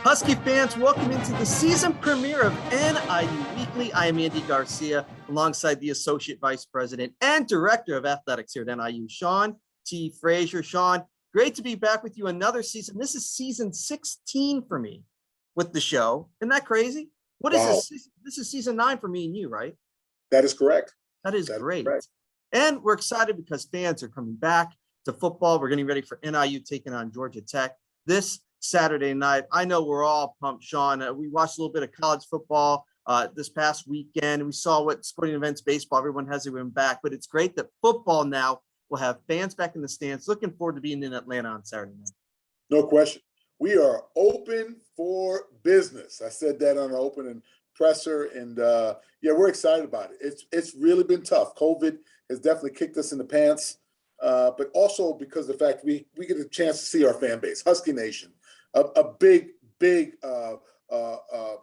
Husky fans, welcome into the season premiere of NIU Weekly. I am Andy Garcia, alongside the Associate Vice President and Director of Athletics here at NIU, Sean T. Frazier. Sean, great to be back with you another season. This is season 16 for me with the show. Isn't that crazy? What is this? This is season 9 for me and you, right? That is correct. That is great. And we're excited because fans are coming back to football. We're getting ready for NIU taking on Georgia Tech this Saturday night. I know we're all pumped, Sean. We watched a little bit of college football this past weekend. We saw what sporting events, baseball, everyone has it been back. But it's great that football now will have fans back in the stands. Looking forward to being in Atlanta on Saturday night. No question. We are open for business. I said that on the opening presser, and we're excited about it. It's really been tough. COVID has definitely kicked us in the pants, but also because of the fact we get a chance to see our fan base, Husky Nation. A big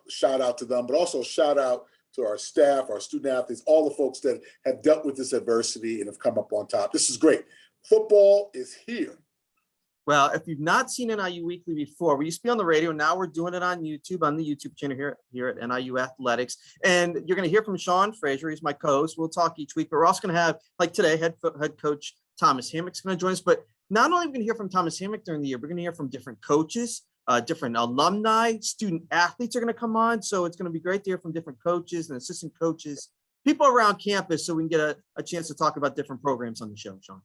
shout out to them, but also shout out to our staff, our student athletes, all the folks that have dealt with this adversity and have come up on top. This is great. Football is here. Well, if you've not seen NIU Weekly before, we used to be on the radio. Now we're doing it on YouTube, on the YouTube channel here at NIU Athletics. And you're going to hear from Sean Frazier. He's my co-host. We'll talk each week, but we're also going to have, like today, head coach Thomas Hammock's going to join us. But not only are we going to hear from Thomas Hammock during the year, we're going to hear from different coaches, different alumni, student athletes are going to come on. So it's going to be great to hear from different coaches and assistant coaches, people around campus, so we can get a chance to talk about different programs on the show, Sean.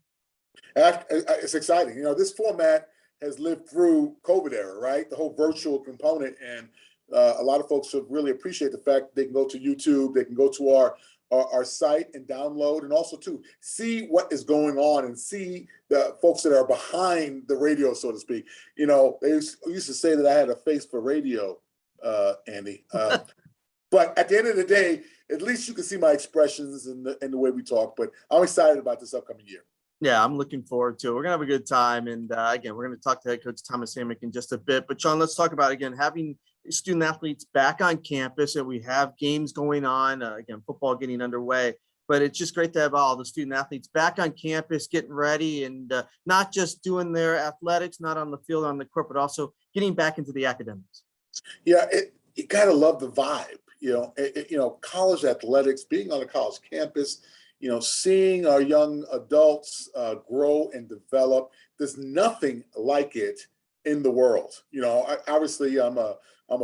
It's exciting. You know, this format has lived through COVID era, right? The whole virtual component. And a lot of folks should really appreciate the fact they can go to YouTube, they can go to our site and download, and also to see what is going on and see the folks that are behind the radio, so to speak. You know, they used to say that I had a face for radio, Andy. But at the end of the day, at least you can see my expressions and the way we talk. But I'm excited about this upcoming year. Yeah, I'm looking forward to it. We're going to have a good time. And again, we're going to talk to head coach Thomas Hammock in just a bit. But Sean, let's talk about, again, having student athletes back on campus, and we have games going on, again, football getting underway. But it's just great to have all the student athletes back on campus, getting ready, and not just doing their athletics, not on the field, on the court, but also getting back into the academics. Yeah, you got to love the vibe. You know, college athletics, being on a college campus, you know, seeing our young adults grow and develop. There's nothing like it in the world. You know, obviously I'm a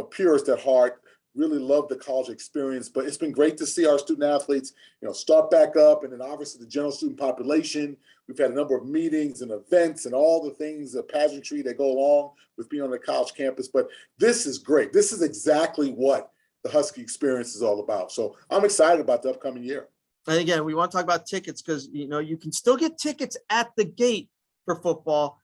purist at heart, really love the college experience, but it's been great to see our student athletes, you know, start back up. And then obviously the general student population, we've had a number of meetings and events and all the things, the pageantry that go along with being on the college campus. But this is great. This is exactly what the Husky experience is all about. So I'm excited about the upcoming year. And again, we want to talk about tickets because, you know, you can still get tickets at the gate for football,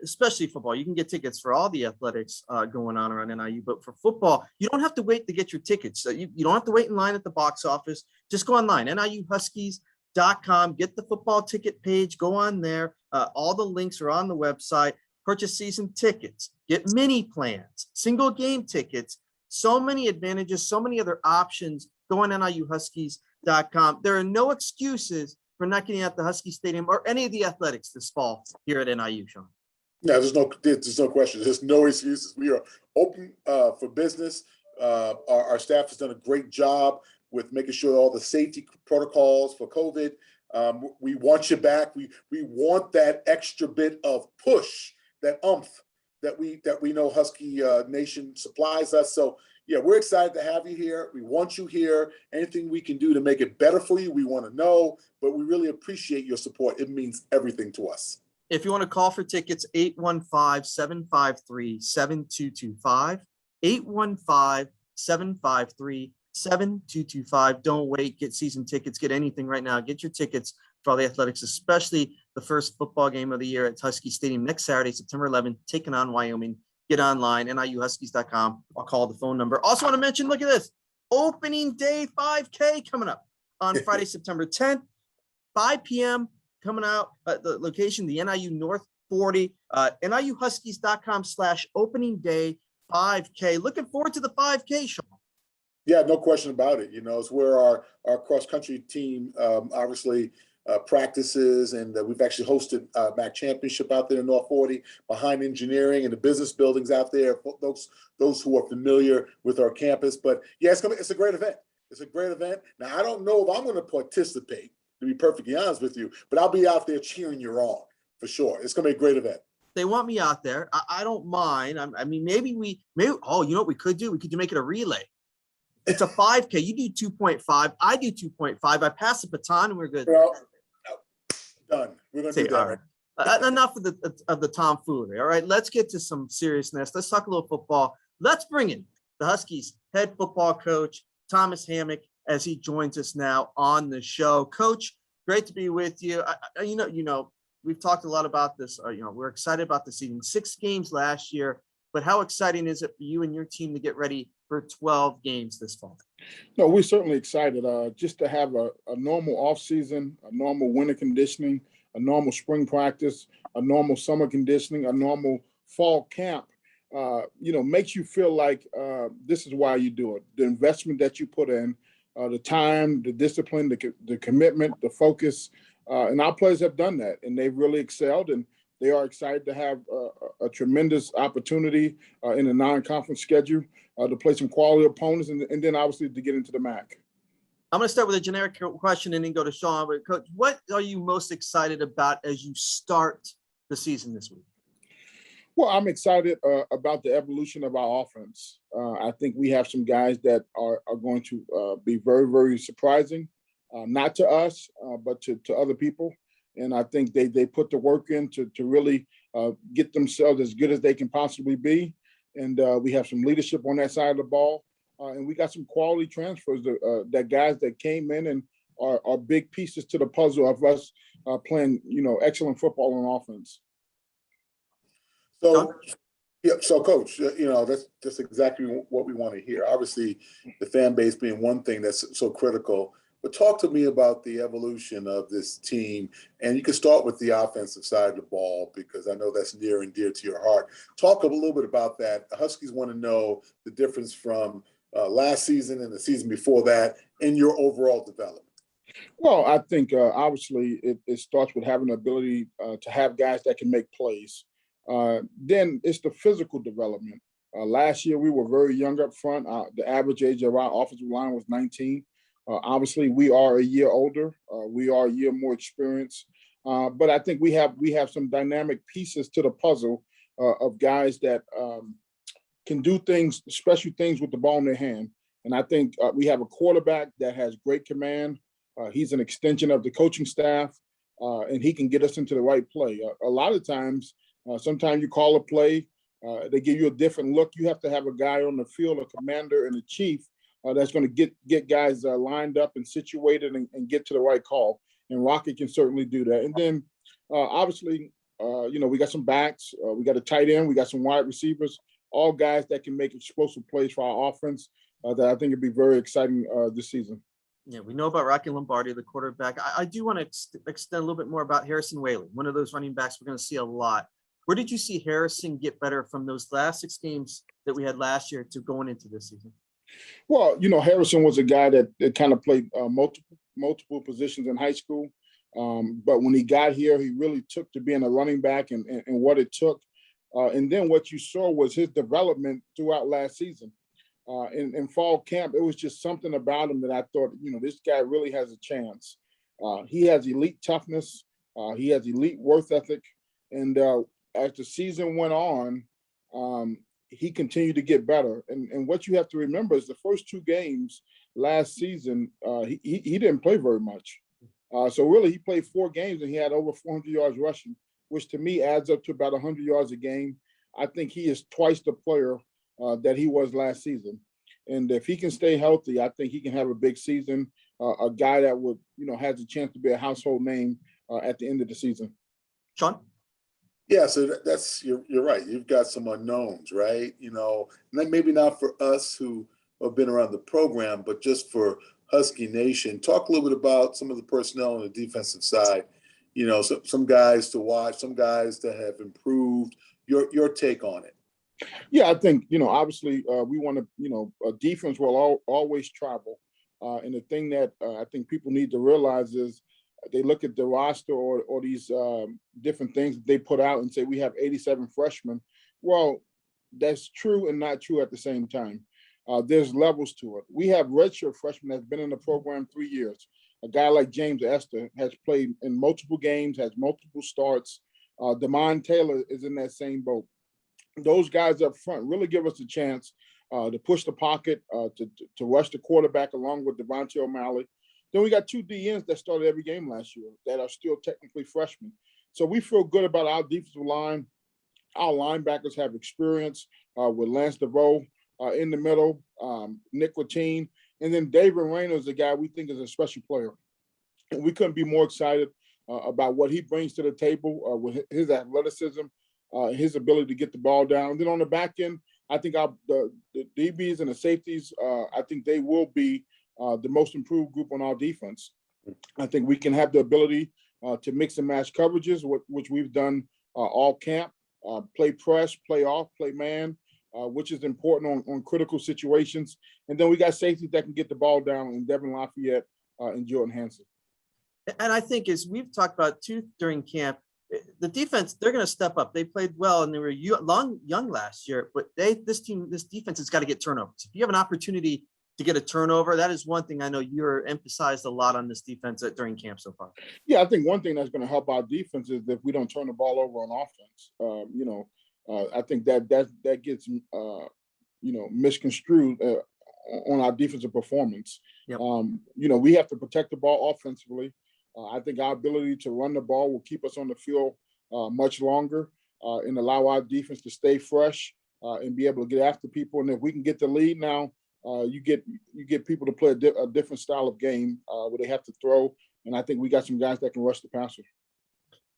especially football. You can get tickets for all the athletics going on around NIU, but for football, you don't have to wait to get your tickets. So you don't have to wait in line at the box office. Just go online, NIUHuskies.com, get the football ticket page, go on there. All the links are on the website. Purchase season tickets, get mini plans, single game tickets, so many advantages, so many other options. Go on NIUHuskies.com. There are no excuses for not getting at the Husky Stadium or any of the athletics this fall here at NIU, Sean. Yeah, there's no question. There's no excuses. We are open for business. Our staff has done a great job with making sure all the safety protocols for COVID. We want you back. We want that extra bit of push, that oomph that we know Husky Nation supplies us. So yeah, we're excited to have you here. We want you here. Anything we can do to make it better for you, we want to know, but we really appreciate your support. It means everything to us. If you want to call for tickets, 815-753-7225, 815-753-7225. Don't wait. Get season tickets. Get anything right now. Get your tickets for all the athletics, especially the first football game of the year at Husky Stadium next Saturday, September 11th, taking on Wyoming. Get online, NIUHuskies.com. I'll call the phone number. Also want to mention, look at this, opening day 5K coming up on Friday, September 10th, 5 p.m. coming out at the location, the NIU North 40, NIUHuskies.com/opening day 5K. Looking forward to the 5K, Sean. Yeah, no question about it. You know, it's where our cross-country team obviously practices, and we've actually hosted MAC championship out there in North 40 behind engineering and the business buildings out there. Those who are familiar with our campus, but yeah, it's a great event. It's a great event. Now, I don't know if I'm going to participate, to be perfectly honest with you, but I'll be out there cheering you on for sure. It's going to be a great event. They want me out there. I don't mind. I mean, maybe oh, you know what we could do? We could make it a relay. It's a 5K. You do 2.5. I do 2.5. I pass the baton and we're good. Well, done. We're going to do that. Right. Enough of the tomfoolery. All right, let's get to some seriousness. Let's talk a little football. Let's bring in the Huskies head football coach, Thomas Hammock, as he joins us now on the show. Coach, great to be with you. We've talked a lot about this. We're excited about the season. 6 games last year, but how exciting is it for you and your team to get ready for 12 games this fall? No, we're certainly excited just to have a normal offseason, a normal winter conditioning, a normal spring practice, a normal summer conditioning, a normal fall camp. Makes you feel like this is why you do it. The investment that you put in, the time, the discipline, the commitment, the focus, and our players have done that, and they've really excelled, and they are excited to have a tremendous opportunity in a non-conference schedule to play some quality opponents, and then obviously to get into the MAC. I'm going to start with a generic question and then go to Sean. But Coach, what are you most excited about as you start the season this week? Well, I'm excited about the evolution of our offense. I think we have some guys that are going to be very, very surprising, not to us, but to other people. And I think they put the work in to really get themselves as good as they can possibly be. And we have some leadership on that side of the ball. And we got some quality transfers that guys that came in and are big pieces to the puzzle of us playing, excellent football on offense. So Coach, that's exactly what we want to hear. Obviously, the fan base being one thing that's so critical. But talk to me about the evolution of this team. And you can start with the offensive side of the ball, because I know that's near and dear to your heart. Talk a little bit about that. The Huskies want to know the difference from last season and the season before that in your overall development. Well, I think obviously it starts with having the ability to have guys that can make plays. Then it's the physical development. Last year, we were very young up front. The average age of our offensive line was 19. Obviously, we are a year older. We are a year more experienced. But I think we have some dynamic pieces to the puzzle of guys that can do things, special things with the ball in their hand. And I think we have a quarterback that has great command. He's an extension of the coaching staff, and he can get us into the right play. A lot of times, sometimes you call a play, they give you a different look. You have to have a guy on the field, a commander and a chief, that's going to get guys lined up and situated and get to the right call. And Rocket can certainly do that. And then, obviously, we got some backs. We got a tight end. We got some wide receivers, all guys that can make explosive plays for our offense that I think would be very exciting this season. Yeah, we know about Rocky Lombardi, the quarterback. I do want to extend a little bit more about Harrison Whaley, one of those running backs we're going to see a lot. Where did you see Harrison get better from those last 6 games that we had last year to going into this season? Well, Harrison was a guy that kind of played multiple positions in high school. But when he got here, he really took to being a running back and what it took. And then what you saw was his development throughout last season. In fall camp, it was just something about him that I thought, this guy really has a chance. He has elite toughness. He has elite work ethic. And as the season went on, he continued to get better. And what you have to remember is the first 2 games last season, he didn't play very much. So really, he played 4 games and he had over 400 yards rushing, which to me adds up to about 100 yards a game. I think he is twice the player that he was last season. And if he can stay healthy, I think he can have a big season, a guy that would, has a chance to be a household name at the end of the season. Sean? Yeah, so you're right. You've got some unknowns, right? Maybe not for us who have been around the program, but just for Husky Nation. Talk a little bit about some of the personnel on the defensive side. Some guys to watch, some guys that have improved. Your take on it. Yeah, I think, obviously we want to, a defense will always travel. And the thing that I think people need to realize is they look at the roster or these different things that they put out and say we have 87 freshmen. Well, that's true and not true at the same time. There's levels to it. We have redshirt freshmen that's been in the program 3 years. A guy like James Esther has played in multiple games, has multiple starts. Damon Taylor is in that same boat. Those guys up front really give us a chance to push the pocket, to rush the quarterback along with Devontae O'Malley. Then we got 2 DNs that started every game last year that are still technically freshmen. So we feel good about our defensive line. Our linebackers have experience with Lance DeVoe in the middle, Nick Latine, and then David Rayner is a guy we think is a special player. And we couldn't be more excited about what he brings to the table with his athleticism, his ability to get the ball down. And then on the back end, I think the DBs and the safeties, I think they will be the most improved group on our defense. I think we can have the ability to mix and match coverages, which we've done all camp, play press, play off, play man, which is important on critical situations. And then we got safeties that can get the ball down in Devin Lafayette and Jordan Hansen. And I think as we've talked about too during camp, the defense, they're going to step up. They played well and they were young last year, but this defense has got to get turnovers. If you have an opportunity to get a turnover, that is one thing I know you're emphasized a lot on this defense during camp so far. Yeah, I think one thing that's going to help our defense is if we don't turn the ball over on offense. I think that gets misconstrued on our defensive performance. Yep. We have to protect the ball offensively. I think our ability to run the ball will keep us on the field much longer and allow our defense to stay fresh and be able to get after people. And if we can get the lead now, you get people to play a different style of game where they have to throw. And I think we got some guys that can rush the passer.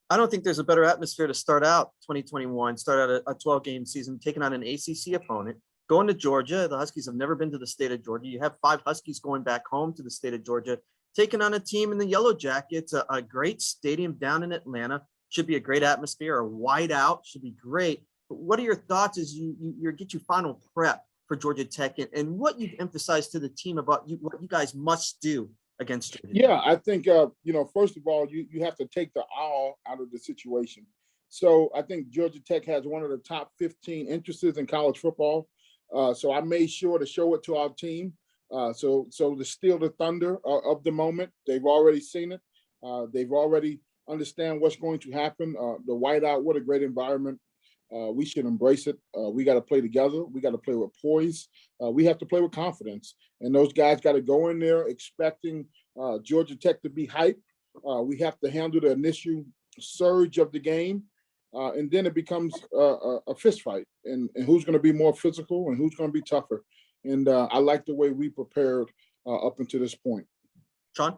I don't think there's a better atmosphere to start out 2021, start out a 12-game season, taking on an ACC opponent, going to Georgia. The Huskies have never been to the state of Georgia. You have 5 Huskies going back home to the state of Georgia, taking on a team in the Yellow Jackets, a great stadium down in Atlanta. Should be a great atmosphere. A white out should be great. But what are your thoughts as you get your final prep for Georgia Tech and what you've emphasized to the team about what you guys must do against Georgia Tech? Yeah, I think, first of all, you have to take the awe out of the situation. So I think Georgia Tech has one of the top 15 interests in college football. So I made sure to show it to our team. So to steal the thunder of the moment, they've already seen it. They've already understand what's going to happen. The whiteout, what a great environment. We should embrace it. We got to play together. We got to play with poise. We have to play with confidence. And those guys got to go in there expecting Georgia Tech to be hyped. We have to handle the initial surge of the game. And then it becomes a fist fight. And who's going to be more physical and who's going to be tougher. And I like the way we prepared up until this point. Sean?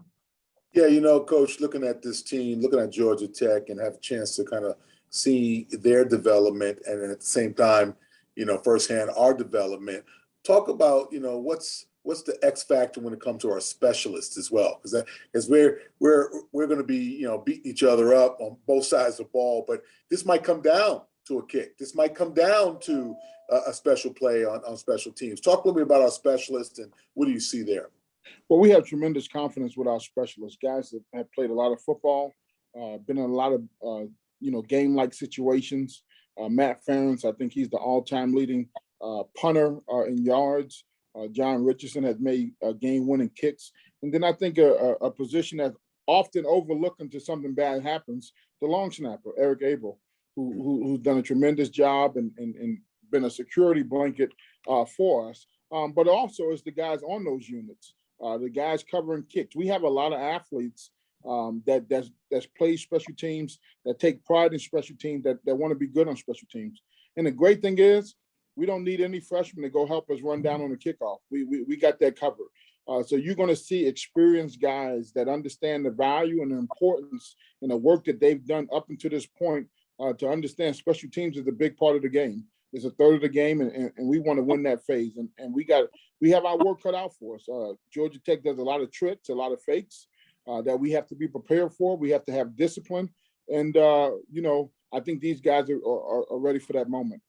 Yeah, Coach, looking at this team, looking at Georgia Tech and have a chance to kind of see their development and at the same time, firsthand our development. Talk about, what's the X factor when it comes to our specialists as well? Because we're going to be, beating each other up on both sides of the ball, but this might come down to a kick. This might come down to a special play on special teams. Talk a little bit about our specialists and what do you see there? Well, we have tremendous confidence with our specialists, guys that have played a lot of football, been in a lot of, game-like situations. Matt Ferentz, I think he's the all-time leading punter in yards. John Richardson has made game-winning kicks. And then I think a position that's often overlooked until something bad happens, the long snapper, Eric Abel, who's done a tremendous job and been a security blanket for us. But also is the guys on those units. The guys covering kicks. We have a lot of athletes that's played special teams, that take pride in special teams, that want to be good on special teams. And the great thing is, we don't need any freshmen to go help us run down on the kickoff. We got that covered. So you're going to see experienced guys that understand the value and the importance and the work that they've done up until this point to understand special teams is a big part of the game. It's a third of the game, and we want to win that phase. And we have our work cut out for us. Georgia Tech does a lot of tricks, a lot of fakes that we have to be prepared for. We have to have discipline. And, I think these guys are ready for that moment.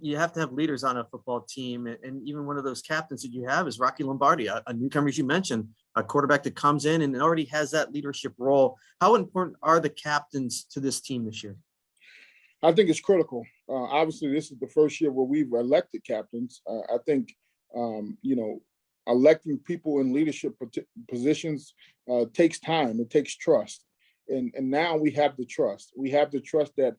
You have to have leaders on a football team, and even one of those captains that you have is Rocky Lombardi, a newcomer, as you mentioned, a quarterback that comes in and already has that leadership role. How important are the captains to this team this year? I think it's critical. Obviously, this is the first year where we've elected captains. I think, electing people in leadership positions takes time. It takes trust. And now we have the trust. We have the trust that,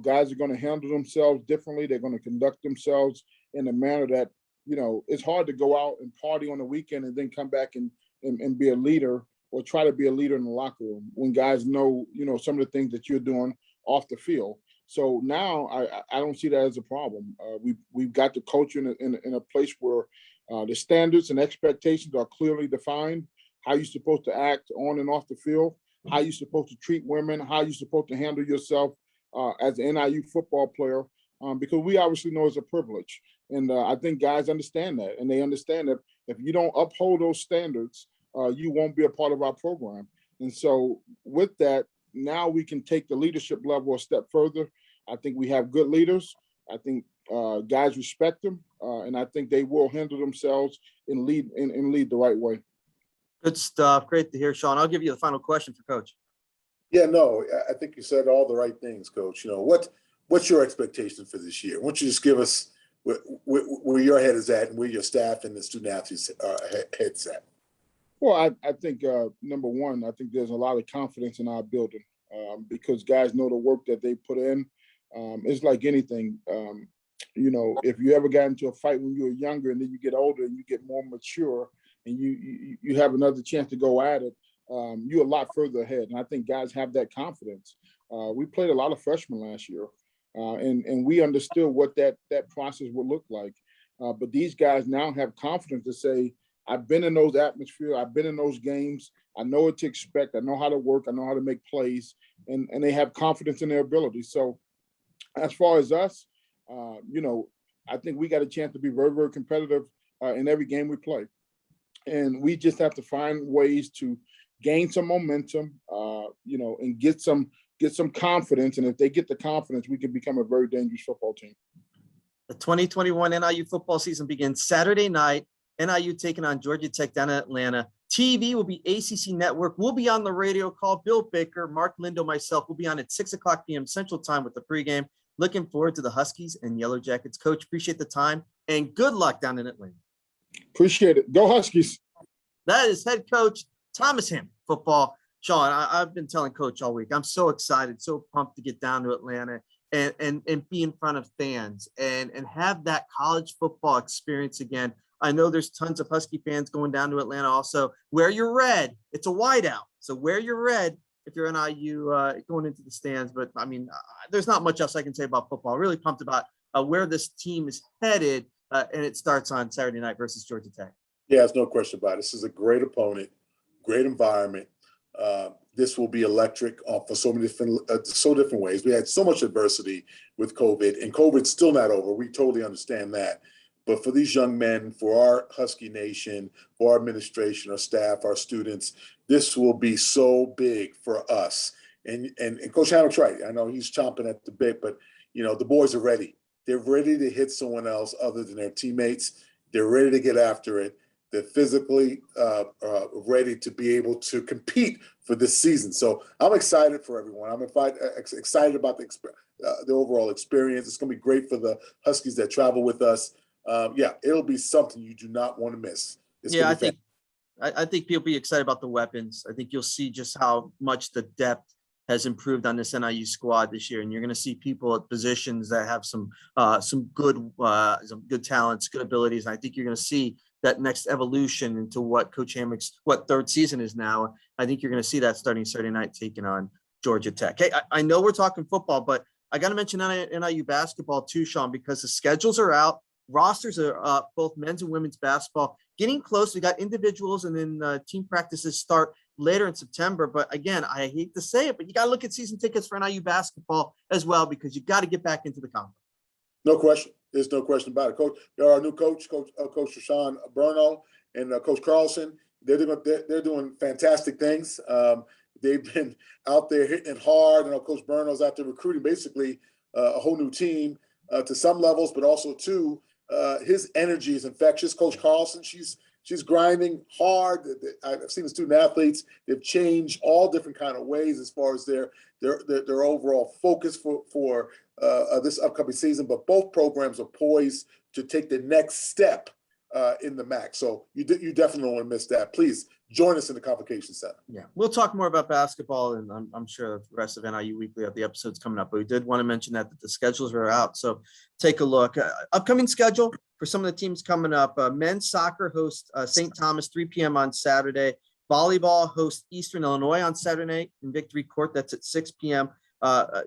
guys are going to handle themselves differently. They're going to conduct themselves in a manner that, it's hard to go out and party on the weekend and then come back and be a leader or try to be a leader in the locker room when guys know, some of the things that you're doing off the field. So now I don't see that as a problem. We've got the culture in a place where the standards and expectations are clearly defined. How you're supposed to act on and off the field, how you're supposed to treat women, how you're supposed to handle yourself as an NIU football player, because we obviously know it's a privilege. And I think guys understand that, and they understand that if you don't uphold those standards, you won't be a part of our program. And so with that, now we can take the leadership level a step further. I think we have good leaders. I think guys respect them, and I think they will handle themselves and lead the right way. Good stuff. Great to hear, Sean. I'll give you the final question for Coach. Yeah, no, I think you said all the right things, Coach. What's your expectation for this year? Why don't you just give us where your head is at and where your staff and the student athletes heads at? Well, I think number one, I think there's a lot of confidence in our building because guys know the work that they put in. It's like anything, if you ever got into a fight when you were younger and then you get older and you get more mature and you have another chance to go at it, you're a lot further ahead. And I think guys have that confidence. We played a lot of freshmen last year, and we understood what that process would look like. But these guys now have confidence to say, I've been in those atmospheres, I've been in those games, I know what to expect, I know how to work, I know how to make plays, and they have confidence in their ability. So as far as us, I think we got a chance to be very, very competitive in every game we play. And we just have to find ways to gain some momentum, and get some confidence. And if they get the confidence, we can become a very dangerous football team. The 2021 NIU football season begins Saturday night. NIU taking on Georgia Tech down in Atlanta. TV will be ACC Network. We'll be on the radio call. Bill Baker, Mark Lindo, myself will be on at 6:00 p.m. Central Time with the pregame. Looking forward to the Huskies and Yellow Jackets. Coach, appreciate the time and good luck down in Atlanta. Appreciate it. Go Huskies. That is head coach Thomas Hammock, football. Sean, I've been telling Coach all week, I'm so excited, so pumped to get down to Atlanta and be in front of fans and have that college football experience again. I know there's tons of Husky fans going down to Atlanta also. Wear your red. It's a whiteout. So wear your red if you're NIU going into the stands. But, I mean, there's not much else I can say about football. Really pumped about where this team is headed, and it starts on Saturday night versus Georgia Tech. Yeah, there's no question about it. This is a great opponent, great environment. This will be electric for so different ways. We had so much adversity with COVID, and COVID's still not over. We totally understand that. But for these young men, for our Husky Nation, for our administration, our staff, our students, this will be so big for us. And Coach Hammock's right. I know he's chomping at the bit, but the boys are ready. They're ready to hit someone else other than their teammates. They're ready to get after it. They're physically ready to be able to compete for this season. So I'm excited for everyone. I'm excited about the overall experience. It's going to be great for the Huskies that travel with us. It'll be something you do not want to miss. I think people be excited about the weapons. I think you'll see just how much the depth has improved on this NIU squad this year, and you're going to see people at positions that have some good talents, good abilities. And I think you're going to see that next evolution into what Coach Hammock's third season is now. I think you're going to see that starting Saturday night, taking on Georgia Tech. Hey, I know we're talking football, but I got to mention NIU basketball too, Sean, because the schedules are out. Rosters are up, both men's and women's basketball. Getting close. We got individuals, and then team practices start later in September. But again, I hate to say it, but you got to look at season tickets for NIU basketball as well, because you got to get back into the conference. No question. There's no question about it. Coach, our new coach, Coach Rashawn Burno and Coach Carlson, they're doing fantastic things. They've been out there hitting it hard, and Coach Burno's out there recruiting basically a whole new team. to some levels, but also too, his energy is infectious. Coach Carlson, she's grinding hard. I've seen the student athletes; they've changed all different kind of ways as far as their overall focus for this upcoming season. But both programs are poised to take the next step in the MAC. So you definitely don't want to miss that. Please join us in the Convocation Center. Yeah, we'll talk more about basketball, and I'm sure the rest of NIU Weekly of the episodes coming up. But we did want to mention that the schedules are out, so take a look. Upcoming schedule for some of the teams coming up: men's soccer hosts St. Thomas 3 p.m. on Saturday. Volleyball hosts Eastern Illinois on Saturday in Victory Court. That's at 6 p.m.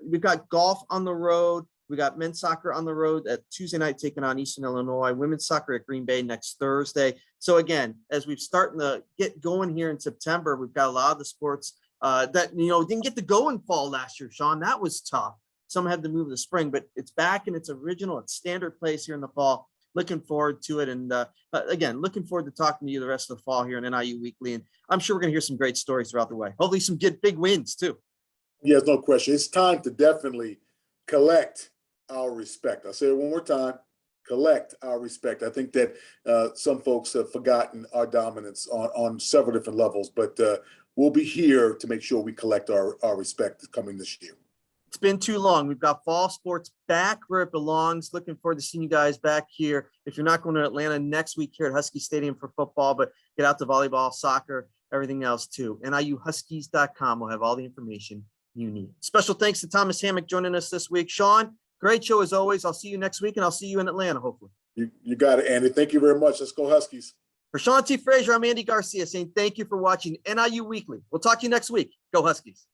We've got golf on the road. We got men's soccer on the road at Tuesday night, taking on Eastern Illinois. Women's soccer at Green Bay next Thursday. So again, as we've starting to get going here in September, we've got a lot of the sports that didn't get to go in fall last year. Sean, that was tough. Some had to move to the spring, but it's back in its original, its standard place here in the fall. Looking forward to it, and again, looking forward to talking to you the rest of the fall here in NIU Weekly. And I'm sure we're going to hear some great stories throughout the way. Hopefully, some good big wins too. Yes, no question. It's time to definitely collect our respect. I'll say it one more time. Collect our respect. I think that some folks have forgotten our dominance on several different levels, but we'll be here to make sure we collect our respect coming this year. It's been too long. We've got fall sports back where it belongs. Looking forward to seeing you guys back here. If you're not going to Atlanta next week here at Huskie Stadium for football, but get out to volleyball, soccer, everything else too. NIUHuskies.com will have all the information you need. Special thanks to Thomas Hammock joining us this week. Sean, great show as always. I'll see you next week, and I'll see you in Atlanta, hopefully. You got it, Andy. Thank you very much. Let's go Huskies. For Sean T. Frazier, I'm Andy Garcia saying thank you for watching NIU Weekly. We'll talk to you next week. Go Huskies.